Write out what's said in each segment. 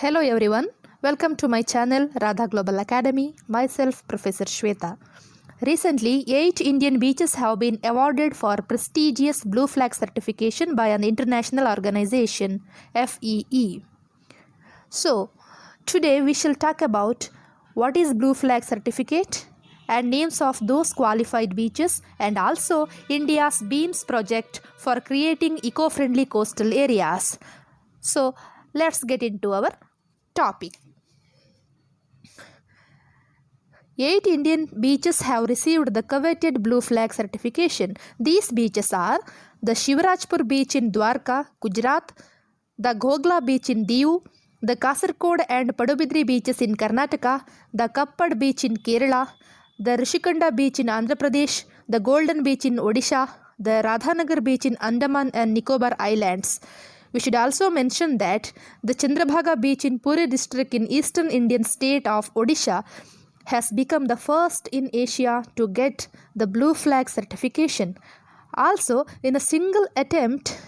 Hello everyone, welcome to my channel Radha Global Academy, myself Professor Shweta. Recently, 8 Indian beaches have been awarded for prestigious Blue Flag certification by an international organization, FEE. So, today we shall talk about what is Blue Flag certificate and names of those qualified beaches and also India's BEAMS project for creating eco-friendly coastal areas. So, let's get into our topic. 8 Indian beaches have received the coveted Blue Flag certification. These beaches are the Shivrajpur beach in Dwarka, Gujarat, the Ghogla beach in Diu, the Kasargod and Padubidri beaches in Karnataka, the Kappad beach in Kerala, the Rishikonda beach in Andhra Pradesh, the Golden beach in Odisha, the Radhanagar beach in Andaman and Nicobar Islands. We should also mention that the Chandrabhaga beach in Puri district in eastern Indian state of Odisha has become the first in Asia to get the Blue Flag certification. Also, in a single attempt,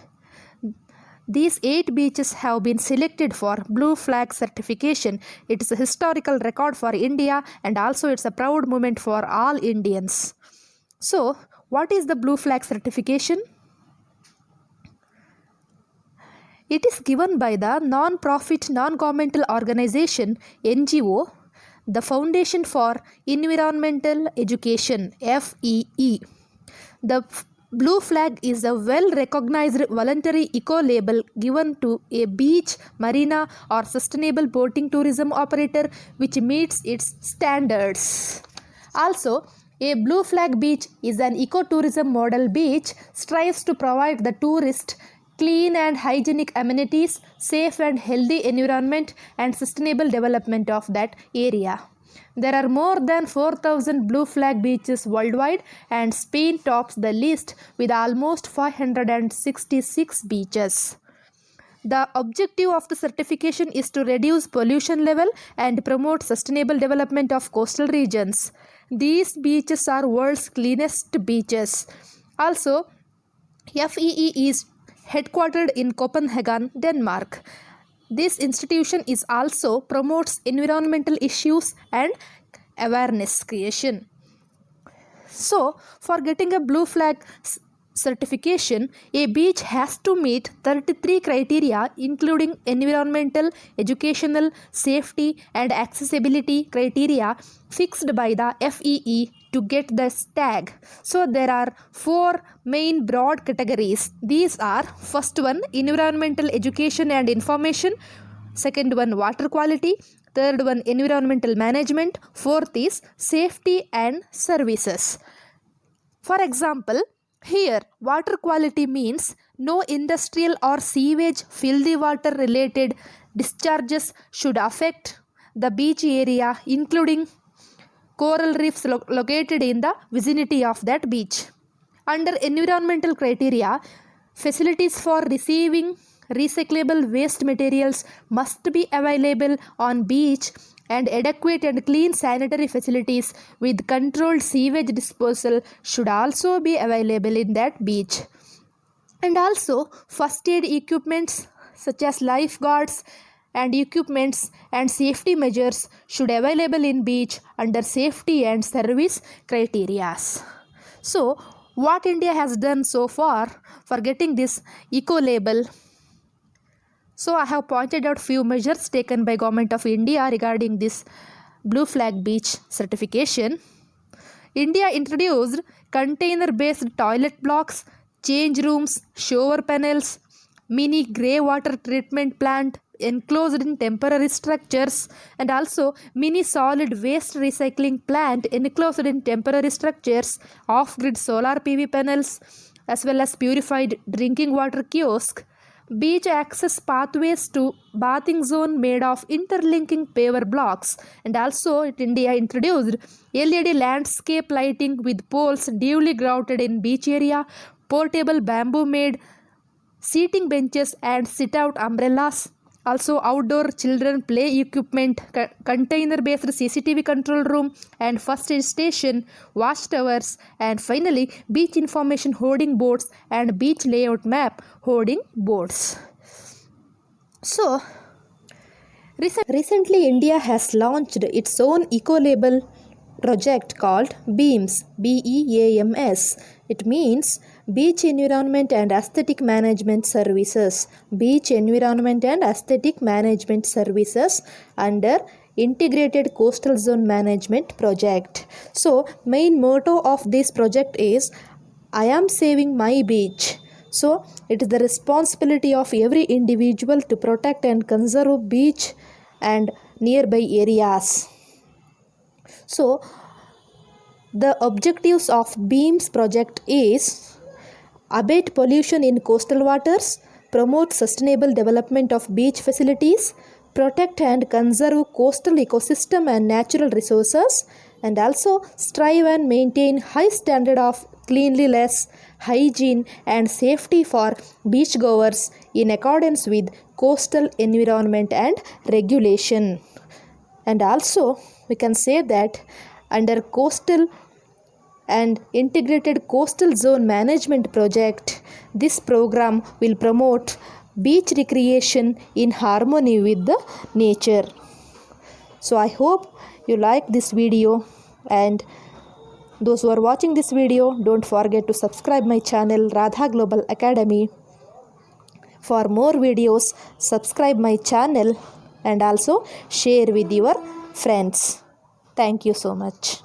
these 8 beaches have been selected for Blue Flag certification. It is a historical record for India and also it's a proud moment for all Indians. So, what is the Blue Flag certification? It is given by the non-profit, non-governmental organization NGO, the Foundation for Environmental Education FEE. The Blue Flag is a well-recognized voluntary eco-label given to a beach, marina or sustainable boating tourism operator which meets its standards. Also, a Blue Flag beach is an eco-tourism model beach strives to provide the tourist clean and hygienic amenities, safe and healthy environment and sustainable development of that area. There are more than 4,000 Blue Flag beaches worldwide and Spain tops the list with almost 566 beaches. The objective of the certification is to reduce pollution level and promote sustainable development of coastal regions. These beaches are world's cleanest beaches. Also, FEE is headquartered in Copenhagen, Denmark. This institution is also promotes environmental issues and awareness creation. So, for getting a Blue Flag certification, a beach has to meet 33 criteria including environmental, educational, safety and accessibility criteria fixed by the FEE to get this tag. So there are 4 main broad categories. These are first one environmental education and information, second one water quality, third one environmental management, fourth is safety and services. For example, here water quality means no industrial or sewage filthy water related discharges should affect the beach area including coral reefs located in the vicinity of that beach. Under environmental criteria, facilities for receiving recyclable waste materials must be available on beach and adequate and clean sanitary facilities with controlled sewage disposal should also be available in that beach. And also first aid equipments such as lifeguards and equipments and safety measures should available in beach under safety and service criteria. So, what India has done so far for getting this eco label? So, I have pointed out few measures taken by Government of India regarding this Blue Flag beach certification. India introduced container-based toilet blocks, change rooms, shower panels, mini grey water treatment plant enclosed in temporary structures and also mini solid waste recycling plant enclosed in temporary structures, off-grid solar PV panels as well as purified drinking water kiosk, beach access pathways to bathing zone made of interlinking paver blocks and also India introduced LED landscape lighting with poles duly grouted in beach area, portable bamboo made seating benches and sit-out umbrellas, also outdoor children play equipment, container-based CCTV control room and first aid station, watchtowers and finally beach information hoarding boards and beach layout map hoarding boards. So, Recently, India has launched its own eco-label project called BEAMS, BEAMS. It means Beach Environment and Aesthetic Management Services. Beach Environment and Aesthetic Management Services under Integrated Coastal Zone Management Project. So, main motto of this project is I am saving my beach. So, it is the responsibility of every individual to protect and conserve beach and nearby areas. So, the objectives of BEAMS project is abate pollution in coastal waters, promote sustainable development of beach facilities, protect and conserve coastal ecosystem and natural resources, and also strive and maintain high standard of cleanliness, hygiene and safety for beachgoers in accordance with coastal environment and regulation. And also we can say that under coastal and integrated coastal zone management project, this program will promote beach recreation in harmony with the nature. So I hope you like this video, and those who are watching this video, don't forget to subscribe my channel Radha Global Academy. For more videos, subscribe my channel and also share with your friends. Thank you so much.